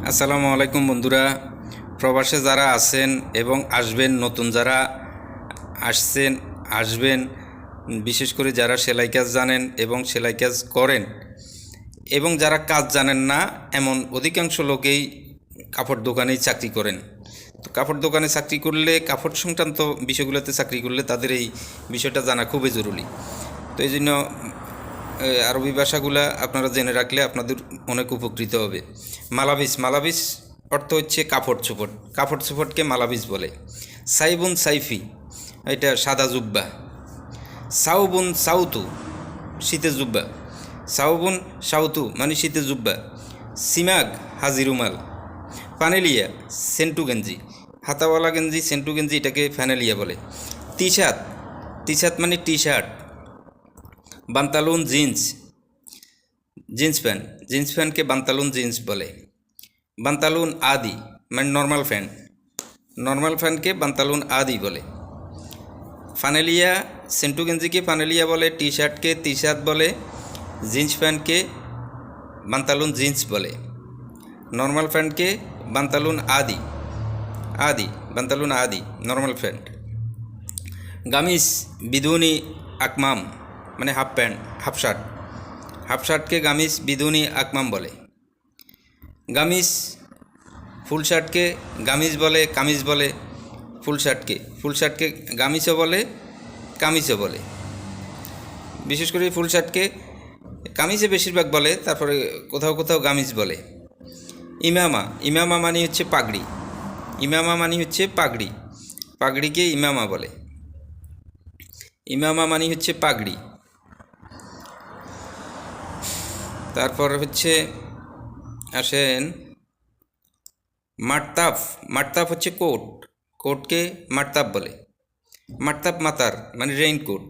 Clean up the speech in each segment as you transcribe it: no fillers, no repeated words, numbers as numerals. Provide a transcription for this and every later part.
আসসালামু আলাইকুম বন্ধুরা। প্রবাসে যারা আছেন এবং আসবেন, নতুন যারা আসছেন আসবেন, বিশেষ করে যারা সেলাই কাজ জানেন এবং সেলাই কাজ করেন এবং যারা কাজ জানেন না এমন অধিকাংশ লোকেই কাপড় দোকানেই চাকরি করেন। তো কাপড় দোকানে চাকরি করলে, কাপড় সংক্রান্ত বিষয়গুলোতে চাকরি করলে তাদের এই বিষয়টা জানা খুবই জরুরি। তো এই জন্য আরবি ভাষাগুলা আপনারা জেনে রাখলে আপনাদের অনেক উপকৃত হবে। মালাবিস, মালাবিস অর্থ হচ্ছে কাপড় চোপড়। কাপড় চোপড়কে মালাবিস বলে। সাইবুন সাইফি, এটা সাদা জুব্বা। সাউবুন সাউতু, শীতে জুব্বা। সাউবুন সাউতু মানে শীতে জুব্বা। সিমাগ, হাজিরুমাল। ফানেলিয়া, সেন্টু গেঞ্জি। হাতাওয়ালা গেঞ্জি, সেন্টু গেঞ্জি, এটাকে ফ্যানেলিয়া বলে। টি শার্ট, টি শার্ট মানে টি শার্ট। বান্তালুন জিন্স, জিন্স প্যান্ট, জিন্স প্যান্টকে বান্তালুন জিন্স বলে। বান্তালুন আদি মানে নর্মাল প্যান্ট, নর্মাল প্যান্টকে বান্তালুন আদি বলে। ফানেলিয়া, সেন্টু গেঞ্জিকে ফানেলিয়া বলে, টি শার্টকে টি শার্ট বলে, জিন্স প্যান্টকে বান্তালুন জিন্স বলে, নর্মাল প্যান্টকে বান্তালুন আদি, আদি বান্তালুন আদি নর্মাল প্যান্ট। গামিস বিদুনি আকমাম মানে half pant, half shirt. Half শার্টকে গামিস বিদুনি আকমাম বলে। গামিস, ফুল শার্টকে গামিজ বলে, কামিজ বলে। ফুল শার্টকে গামিজও বলে, কামিজও বলে। বিশেষ করে ফুল শার্টকে কামিজে বেশিরভাগ বলে, তারপরে কোথাও কোথাও গামিজ বলে। ইমামা, ইমামা মানে হচ্ছে পাগড়ি। ইমামা মানে হচ্ছে পাগড়ি, পাগড়িকে ইমামা বলে। ইমামা মানে হচ্ছে পাগড়ি। তারপর হচ্ছে আসেন মারতাফ। মারতাফ হচ্ছে কোট, কোটকে মারতাফ বলে। মারতাফ মাতার মানে রেইনকোট,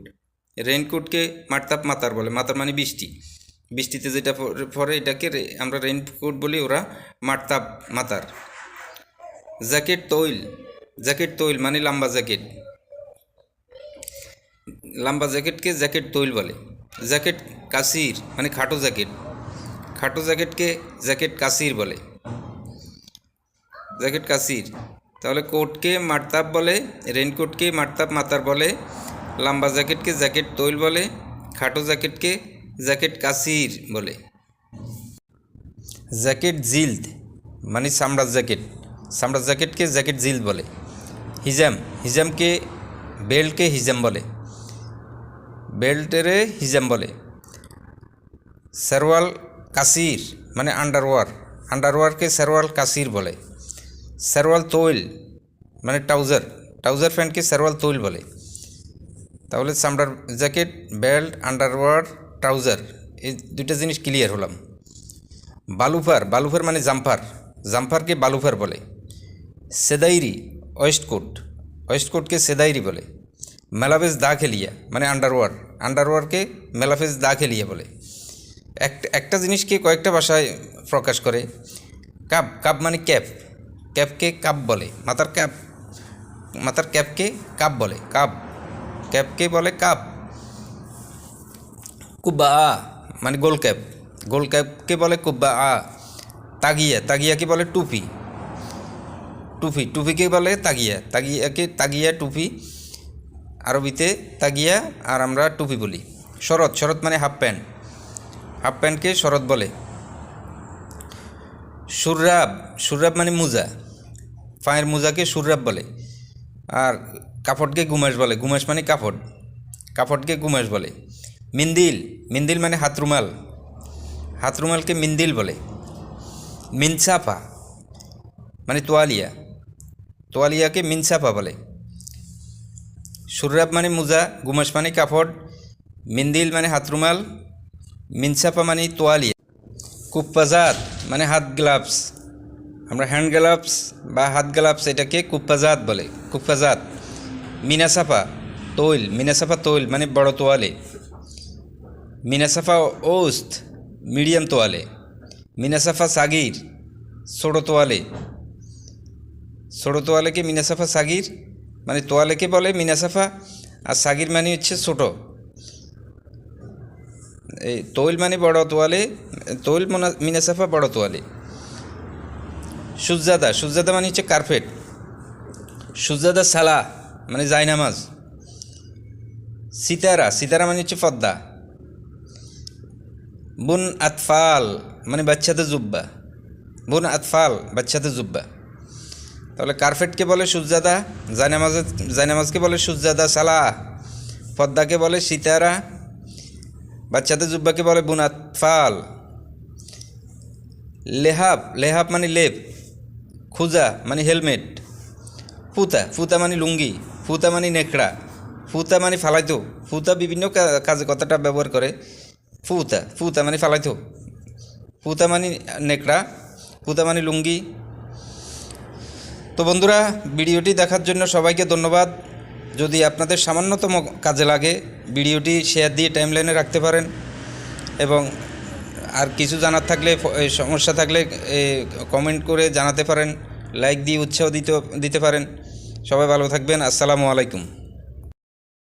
রেইনকোটকে মারতাফ মাতার বলে। মাতার মানে বৃষ্টি, বৃষ্টিতে যেটা পরে এটাকে আমরা রেইনকোট বলি, ওরা মারতাফ মাতার। জ্যাকেট তৈল, জ্যাকেট তৈল মানে লম্বা জ্যাকেট, লম্বা জ্যাকেটকে জ্যাকেট তৈল বলে। জ্যাকেট কাসির মানে খাটো জ্যাকেট, খাটো জ্যাকেটকে জ্যাকেট কাসির বলে। জ্যাকেট কাসির, তাহলে কোটকে মারতাপ বলে, রেইনকোটকে মারতাপ মাতার বলে, লম্বা জ্যাকেটকে জ্যাকেট তৈল বলে, খাটো জ্যাকেটকে জ্যাকেট কাসির বলে। জ্যাকেট জিল্দ মানে চামড়ার জ্যাকেট, চামড়ার জ্যাকেটকে জ্যাকেট জিল্দ বলে। হিজাম, হিজামকে বেল্টকে হিজাম বলে, বেল্টেরে হিজাম বলে। সারওয়াল কাসির মানে আন্ডারওয়ার, আন্ডারওয়ারকে সারওয়াল কাসির বলে। সারওয়াল তৈল মানে ট্রাউজার, ট্রাউজার প্যান্টকে সারওয়াল তৈল বলে। তাহলে চামড়ার জ্যাকেট, বেল্ট, আন্ডারওয়ার, ট্রাউজার, এই দুইটা জিনিস ক্লিয়ার হলাম। বালুফার, বালুফার মানে জাম্পার, জাম্পারকে বালুফার বলে। সেদাইরি ওয়েস্টকোট, ওয়েস্টকোটকে সেদাইরি বলে। মেলাফেজ দা খেলিয়া মানে আন্ডারওয়ার, আন্ডারওয়ারকে মেলাফেজ দা খেলিয়া বলে। একটা জিনিসকে কয়েকটা ভাষায় প্রকাশ করে। কাপ, কাপ মানে ক্যাপ, ক্যাপকে কাপ বলে। মাথার ক্যাপ, মাথার ক্যাপকে কাপ বলে, কাপ, ক্যাপকে বলে কাপ। কুব্বা আ মানে গোল ক্যাপ, গোল ক্যাপকে বলে কুব্বা আ। তাগিয়া, তাগিয়াকে বলে টুপি, টুপি, টুপিকে বলে তাগিয়া, তাগিয়াকে তাগিয়া টুপি, আরবিতে তাগিয়া আর আমরা টুপি বলি। শরৎ, শরৎ মানে হাফ প্যান্ট, হাফ প্যান্টকে শরৎ বলে। সুররাব, সুররাব মানে মোজা, পায়ের মোজাকে সুররাব বলে। আর কাপড়কে গুমাস বলে, গুমাস মানে কাপড়, কাপড়কে গুমাস বলে। মিন্দিল, মিন্দিল মানে হাতরুমাল, হাতরুমালকে মিন্দিল বলে। মিনসাফা মানে তোয়ালিয়া, তোয়ালিয়াকে মিনসাফা বলে। সুররাব মানে মোজা, গুমাস মানে কাপড়, মিন্দিল মানে হাতরুমাল, মিনসাফা মানে তোয়ালিয়া। কুপ্পাজাত মানে হাত গ্লাভস, আমরা হ্যান্ড গ্লাভস বা হাত গ্লাভস এটাকে কুপ্পাজাত বলে, কুপ্পাজাত। মিনাসাফা তৈল, মিনাসাফা তৈল মানে বড় তোয়ালে। মিনাসাফা ওস্ত মিডিয়াম তোয়ালে। মিনাসাফা সাগির ছোটো তোয়ালে, ছোটো তোয়ালেকে মিনাসাফা সাগির মানে তোয়ালেকে বলে মিনাসাফা, আর সাগির মানে হচ্ছে ছোটো। এই তৈল মানে বড় তোয়ালে, তৈল মিনাসাফা বড় তোয়ালে। সুজাদা, সুজাদা মানে হচ্ছে কার্পেট। সুজাদা সালা মানে জায়নামাজ। সিতারা, সিতারা মানে হচ্ছে পর্দা। বুন আতফাল মানে বাচ্চাদের জুব্বা। বুন আতফাল বাচ্চাদের জুব্বা। তাহলে কার্পেটকে বলে সুজাদা, জায়নামাজকে বলে সুজাদা সালা, পর্দাকে বলে সিতারা, বাচ্চাদের জুব্বাকে বলে বুন আতফাল। লেহাব, লেহাব মানে লেপ। খুজা মানে হেলমেট। ফুতা, ফুতা মানে লুঙ্গি। ফুতা মানে নেকড়া। ফুতা মানে ফালাইতো। ফুতা বিভিন্ন কাজে কথাটা ব্যবহার করে। ফুতা, ফুতা মানে ফালাইতো। ফুতা মানে নেকড়া, ফুতা মানে লুঙ্গি। তো বন্ধুরা, ভিডিওটি দেখার জন্য সবাইকে ধন্যবাদ। যদি আপনাদের সামান্যতম কাজে লাগে ভিডিওটি শেয়ার দিয়ে টাইমলাইনে রাখতে পারেন, এবং আর কিছু জানার থাকলে, সমস্যা থাকলে কমেন্ট করে জানাতে পারেন, লাইক দিয়ে উৎসাহ দিতে পারেন। সবাই ভালো থাকবেন। আসসালামু আলাইকুম।